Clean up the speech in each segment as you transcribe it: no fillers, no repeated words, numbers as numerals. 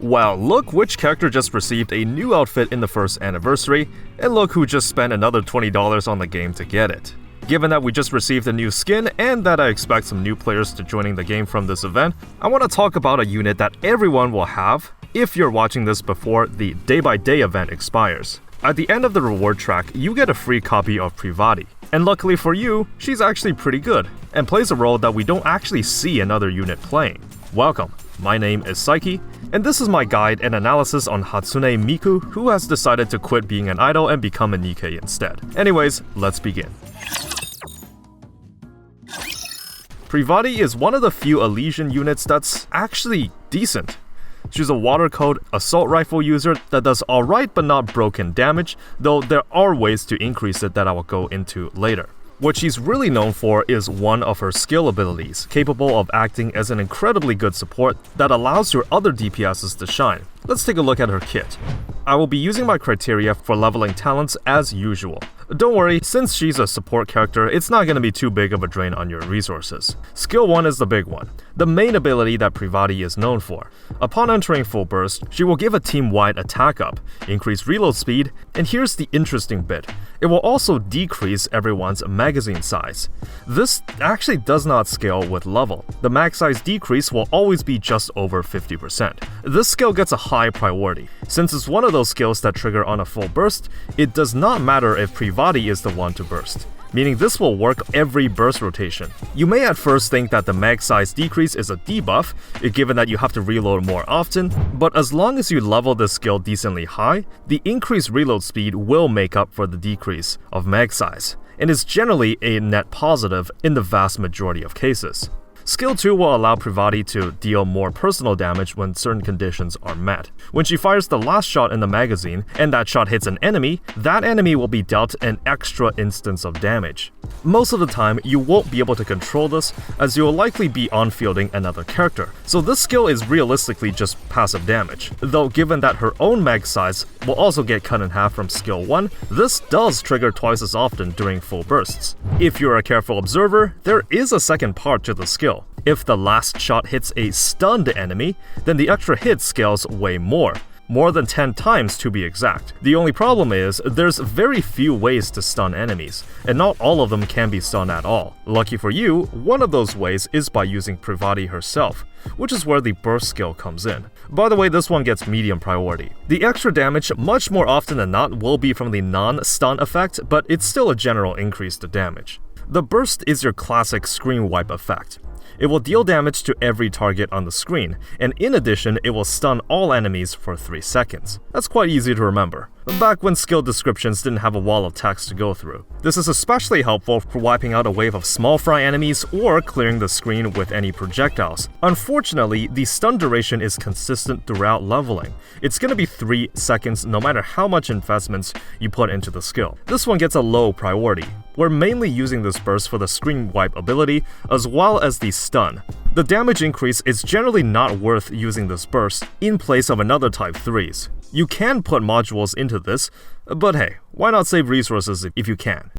Wow, look which character just received a new outfit in the first anniversary, and look who just spent another $20 on the game to get it. Given that we just received a new skin and that I expect some new players to joining the game from this event, I want to talk about a unit that everyone will have if you're watching this before the day-by-day event expires. At the end of the reward track, you get a free copy of Privaty. And luckily for you, she's actually pretty good, and plays a role that we don't actually see another unit playing. Welcome, my name is Psyche, and this is my guide and analysis on Hatsune Miku, who has decided to quit being an idol and become a Nikke instead. Anyways, let's begin. Privaty is one of the few Elysian units that's actually decent. She's a water code assault rifle user that does alright but not broken damage, though there are ways to increase it that I will go into later. What she's really known for is one of her skill abilities, capable of acting as an incredibly good support that allows your other DPSs to shine. Let's take a look at her kit. I will be using my criteria for leveling talents as usual. Don't worry, since she's a support character, it's not going to be too big of a drain on your resources. Skill 1 is the big one, the main ability that Privaty is known for. Upon entering full burst, she will give a team-wide attack up, increase reload speed, and here's the interesting bit. It will also decrease everyone's magazine size. This actually does not scale with level. The mag size decrease will always be just over 50%. This skill gets a high priority. Since it's one of those skills that trigger on a full burst, it does not matter if Privaty is the one to burst, meaning this will work every burst rotation. You may at first think that the mag size decrease is a debuff, given that you have to reload more often, but as long as you level this skill decently high, the increased reload speed will make up for the decrease of mag size, and is generally a net positive in the vast majority of cases. Skill 2 will allow Privaty to deal more personal damage when certain conditions are met. When she fires the last shot in the magazine, and that shot hits an enemy, that enemy will be dealt an extra instance of damage. Most of the time, you won't be able to control this, as you will likely be on-fielding another character, so this skill is realistically just passive damage. Though given that her own mag size will also get cut in half from skill 1, this does trigger twice as often during full bursts. If you're a careful observer, there is a second part to the skill. If the last shot hits a stunned enemy, then the extra hit scales way more than 10 times to be exact. The only problem is, there's very few ways to stun enemies, and not all of them can be stunned at all. Lucky for you, one of those ways is by using Privaty herself, which is where the burst skill comes in. By the way, this one gets medium priority. The extra damage, much more often than not, will be from the non-stun effect, but it's still a general increase to damage. The burst is your classic screen wipe effect. It will deal damage to every target on the screen, and in addition, it will stun all enemies for 3 seconds. That's quite easy to remember, back when skill descriptions didn't have a wall of text to go through. This is especially helpful for wiping out a wave of small fry enemies or clearing the screen with any projectiles. Unfortunately, the stun duration is consistent throughout leveling. It's gonna be 3 seconds no matter how much investments you put into the skill. This one gets a low priority. We're mainly using this burst for the screen wipe ability as well as the stun. The damage increase is generally not worth using this burst in place of another type 3s. You can put modules into this, but hey, why not save resources if you can?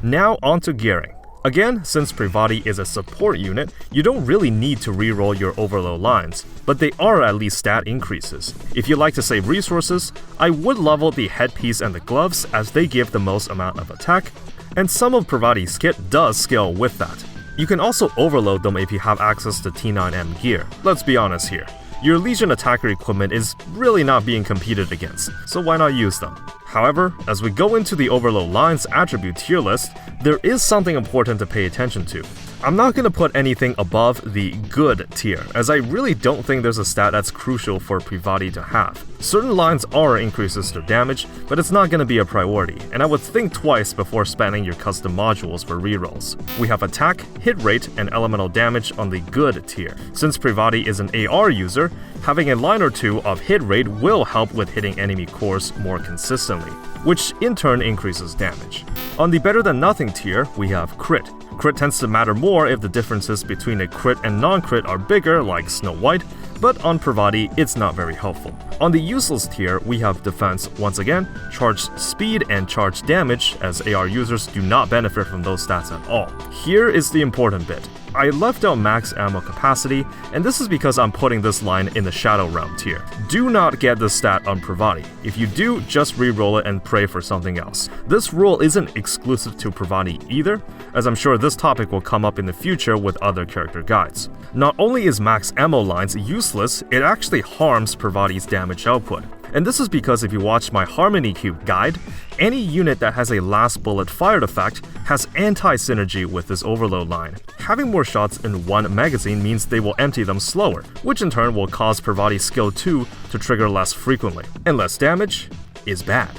Now onto gearing. Again, since Privaty is a support unit, you don't really need to reroll your overload lines, but they are at least stat increases. If you like to save resources, I would level the headpiece and the gloves as they give the most amount of attack, and some of Privaty's kit does scale with that. You can also overload them if you have access to T9M gear. Let's be honest here. Your Legion attacker equipment is really not being competed against, so why not use them? However, as we go into the overload lines attribute tier list, there is something important to pay attention to. I'm not going to put anything above the good tier, as I really don't think there's a stat that's crucial for Privaty to have. Certain lines are increases to damage, but it's not going to be a priority, and I would think twice before spending your custom modules for rerolls. We have attack, hit rate, and elemental damage on the good tier. Since Privaty is an AR user, having a line or two of hit rate will help with hitting enemy cores more consistently, which in turn increases damage. On the better than nothing tier, we have crit. Crit tends to matter more if the differences between a crit and non-crit are bigger, like Snow White, but on Privaty, it's not very helpful. On the useless tier, we have defense once again, charged speed and charged damage, as AR users do not benefit from those stats at all. Here is the important bit. I left out max ammo capacity, and this is because I'm putting this line in the Shadow Realm tier. Do not get this stat on Privaty. If you do, just re-roll it and pray for something else. This rule isn't exclusive to Privaty either, as I'm sure this topic will come up in the future with other character guides. Not only is max ammo lines useless, it actually harms Privaty's damage output. And this is because if you watch my Harmony Cube guide, any unit that has a last bullet fired effect has anti-synergy with this overload line. Having more shots in one magazine means they will empty them slower, which in turn will cause Privaty's skill 2 to trigger less frequently. And less damage is bad.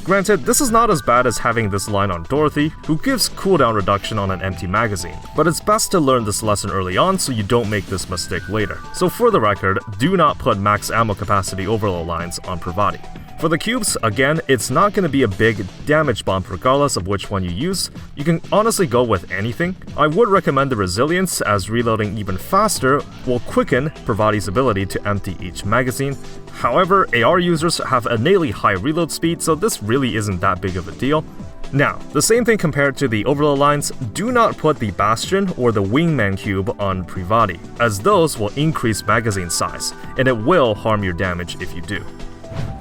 Granted, this is not as bad as having this line on Dorothy, who gives cooldown reduction on an empty magazine, but it's best to learn this lesson early on so you don't make this mistake later. So for the record, do not put max ammo capacity overload lines on Privaty. For the cubes, again, it's not going to be a big damage bump regardless of which one you use. You can honestly go with anything. I would recommend the resilience, as reloading even faster will quicken Privaty's ability to empty each magazine. However, AR users have innately high reload speed, so this really isn't that big of a deal. Now, the same thing compared to the overload lines, do not put the Bastion or the Wingman cube on Privaty, as those will increase magazine size, and it will harm your damage if you do.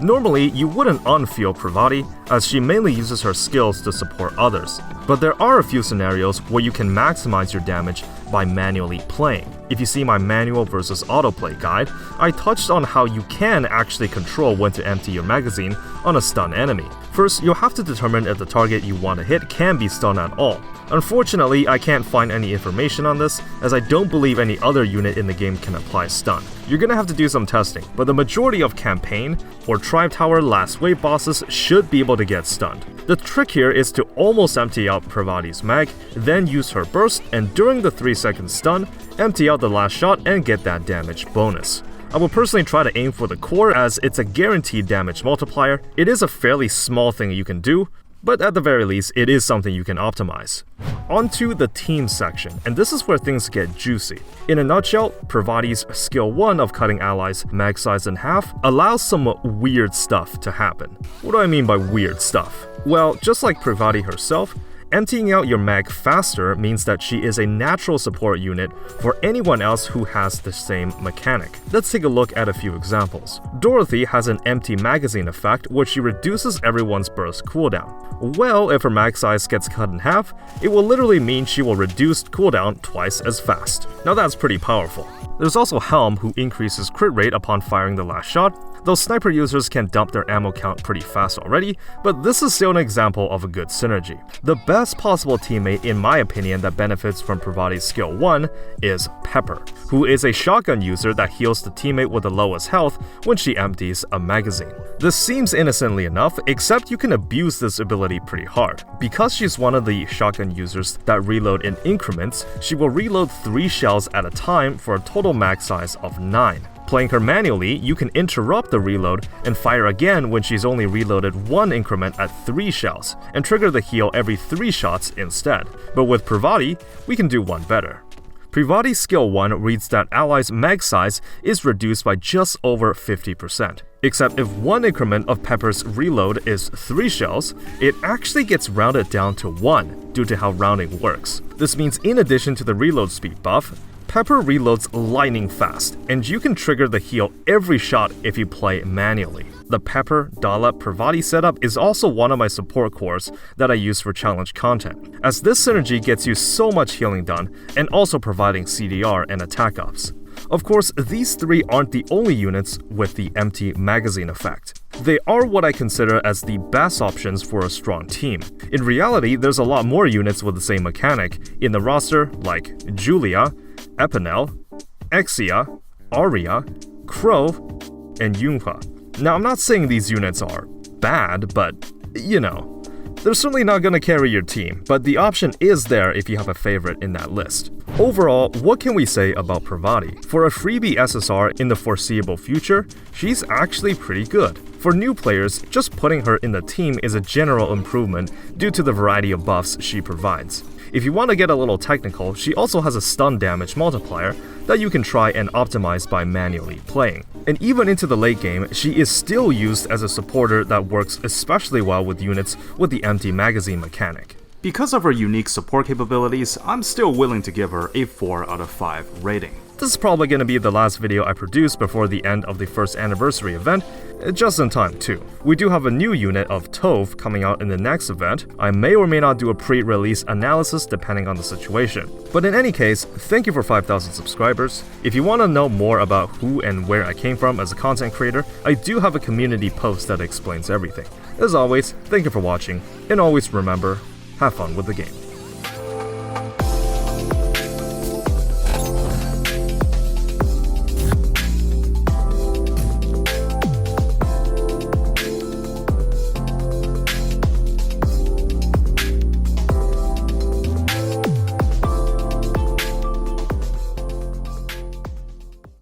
Normally, you wouldn't unfeel Privaty, as she mainly uses her skills to support others, but there are a few scenarios where you can maximize your damage by manually playing. If you see my manual versus autoplay guide, I touched on how you can actually control when to empty your magazine on a stun enemy. First, you'll have to determine if the target you want to hit can be stunned at all. Unfortunately, I can't find any information on this, as I don't believe any other unit in the game can apply stun. You're gonna have to do some testing, but the majority of campaign or Tribe Tower last wave bosses should be able to get stunned. The trick here is to almost empty out Privaty's mag, then use her burst, and during the 3-second stun, empty out the last shot and get that damage bonus. I will personally try to aim for the core, as it's a guaranteed damage multiplier. It is a fairly small thing you can do, but at the very least, it is something you can optimize. Onto the team section, and this is where things get juicy. In a nutshell, Privaty's skill 1 of cutting allies' mag size in half allows some weird stuff to happen. What do I mean by weird stuff? Well, just like Privaty herself, emptying out your mag faster means that she is a natural support unit for anyone else who has the same mechanic. Let's take a look at a few examples. Dorothy has an empty magazine effect where she reduces everyone's burst cooldown. Well, if her mag size gets cut in half, it will literally mean she will reduce cooldown twice as fast. Now that's pretty powerful. There's also Helm, who increases crit rate upon firing the last shot, though sniper users can dump their ammo count pretty fast already, but this is still an example of a good synergy. The best possible teammate, in my opinion, that benefits from Privaty's skill 1 is Pepper, who is a shotgun user that heals the teammate with the lowest health when she empties a magazine. This seems innocently enough, except you can abuse this ability pretty hard. Because she's one of the shotgun users that reload in increments, she will reload 3 shells at a time for a total mag size of 9. Playing her manually, you can interrupt the reload and fire again when she's only reloaded 1 increment at 3 shells, and trigger the heal every 3 shots instead. But with Privaty, we can do one better. Privaty's skill 1 reads that allies' mag size is reduced by just over 50%. Except if 1 increment of Pepper's reload is 3 shells, it actually gets rounded down to 1 due to how rounding works. This means in addition to the reload speed buff, Pepper reloads lightning fast, and you can trigger the heal every shot if you play manually. The Pepper Dollop Privaty setup is also one of my support cores that I use for challenge content, as this synergy gets you so much healing done and also providing CDR and attack ups. Of course, these 3 aren't the only units with the empty magazine effect. They are what I consider as the best options for a strong team. In reality, there's a lot more units with the same mechanic in the roster, like Julia, Epinel, Exia, Aria, Crow, and Yunhua. Now, I'm not saying these units are bad, but you know, they're certainly not gonna carry your team, but the option is there if you have a favorite in that list. Overall, what can we say about Privaty? For a freebie SSR in the foreseeable future, she's actually pretty good. For new players, just putting her in the team is a general improvement due to the variety of buffs she provides. If you want to get a little technical, she also has a stun damage multiplier that you can try and optimize by manually playing. And even into the late game, she is still used as a supporter that works especially well with units with the empty magazine mechanic. Because of her unique support capabilities, I'm still willing to give her a 4 out of 5 rating. This is probably going to be the last video I produce before the end of the first anniversary event, just in time too. We do have a new unit of Tove coming out in the next event. I may or may not do a pre-release analysis depending on the situation. But in any case, thank you for 5,000 subscribers. If you want to know more about who and where I came from as a content creator, I do have a community post that explains everything. As always, thank you for watching, and always remember, have fun with the game.